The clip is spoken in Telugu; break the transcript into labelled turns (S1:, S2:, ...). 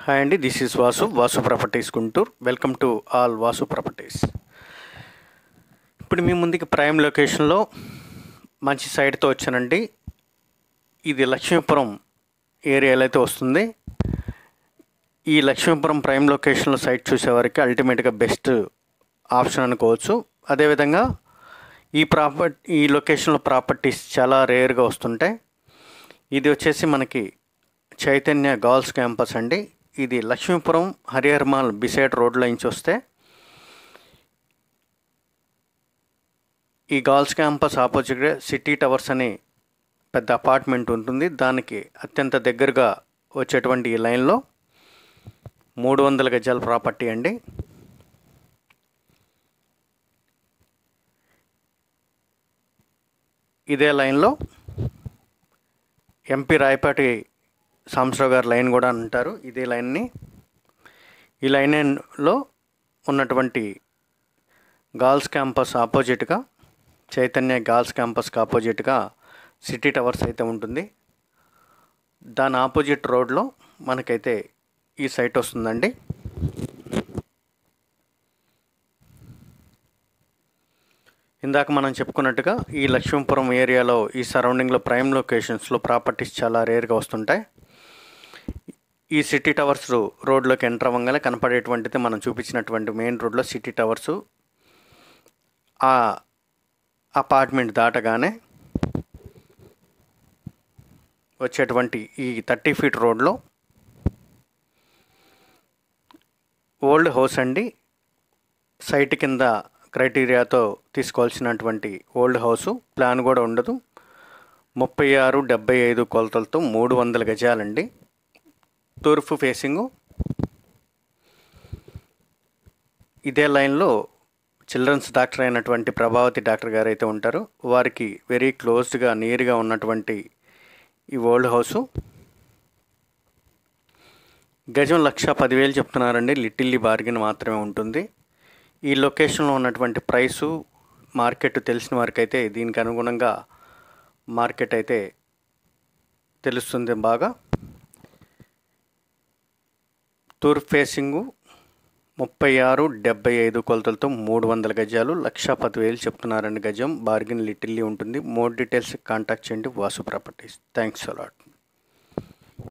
S1: హాయ్ అండి, this is Vasu properties Guntur. Welcome to all Vasu properties. ఇప్పుడు మీ ముందుకి ప్రైమ్ లొకేషన్లో మంచి సైట్తో వచ్చానండి. ఇది లక్ష్మీపురం ఏరియాలో అయితే వస్తుంది. ఈ లక్ష్మీపురం ప్రైమ్ లొకేషన్లో సైట్ చూసేవారికి అల్టిమేట్గా బెస్ట్ ఆప్షన్ అనుకోవచ్చు. అదేవిధంగా ఈ లొకేషన్లో ప్రాపర్టీస్ చాలా రేర్గా వస్తుంటాయి. ఇది వచ్చేసి మనకి చైతన్య గర్ల్స్ క్యాంపస్ అండి. ఇది లక్ష్మీపురం హరిహర్ మాల్ బిసైడ్ రోడ్లో నుంచి వస్తే ఈ గర్ల్స్ క్యాంపస్ ఆపోజిట్గా సిటీ టవర్స్ అనే పెద్ద అపార్ట్మెంట్ ఉంటుంది. దానికి అత్యంత దగ్గరగా వచ్చేటువంటి ఈ లైన్లో 300 గజాల ప్రాపర్టీ అండి. ఇదే లైన్లో ఎంపీ రాయపాటి సాంబశివరావు గారి లైన్ కూడా అంటారు. ఇదే లైన్ని ఈ లైన్లో ఉన్నటువంటి గర్ల్స్ క్యాంపస్ ఆపోజిట్గా చైతన్య గర్ల్స్ క్యాంపస్కి ఆపోజిట్గా సిటీ టవర్స్ అయితే ఉంటుంది. దాని ఆపోజిట్ రోడ్లో మనకైతే ఈ సైట్ వస్తుందండి. ఇందాక మనం చెప్పుకున్నట్టుగా ఈ లక్ష్మీపురం ఏరియాలో ఈ సరౌండింగ్లో ప్రైమ్ లొకేషన్స్లో ప్రాపర్టీస్ చాలా రేర్గా వస్తుంటాయి. ఈ సిటీ టవర్స్ రోడ్లోకి ఎంటర్ అవ్వగానే కనపడేటువంటిది మనం చూపించినటువంటి మెయిన్ రోడ్లో సిటీ టవర్సు. ఆ అపార్ట్మెంట్ దాటగానే వచ్చేటువంటి ఈ 30 ఫీట్ రోడ్లో ఓల్డ్ హౌస్ అండి. సైట్ కింద క్రైటీరియాతో తీసుకోవాల్సినటువంటి ఓల్డ్ హౌసు. ప్లాన్ కూడా ఉండదు. 36-75 కొలతలతో 300 గజాలండి. తూర్పు ఫేసింగు. ఇదే లైన్లో చిల్డ్రన్స్ డాక్టర్ అయినటువంటి ప్రభావతి డాక్టర్ గారు అయితే ఉంటారు. వారికి వెరీ క్లోజ్డ్గా నియర్గా ఉన్నటువంటి ఈ ఓల్డ్ హౌసు. గజం 1,10,000 చెప్తున్నారండి. లిటిల్లీ బార్గెన్ మాత్రమే ఉంటుంది. ఈ లొకేషన్లో ఉన్నటువంటి ప్రైసు మార్కెట్ తెలిసిన వారికైతే దీనికి అనుగుణంగా మార్కెట్ అయితే తెలుస్తుంది బాగా. తూర్పు ఫేసింగు 36-75 కొలతలతో 300 గజాలు 1,10,000 చెప్తున్నారండి గజం. బార్గెన్ లిటిల్లీ ఉంటుంది. మోర్ డీటెయిల్స్ కాంటాక్ట్ చేయండి వాసు ప్రాపర్టీస్. Thanks a lot.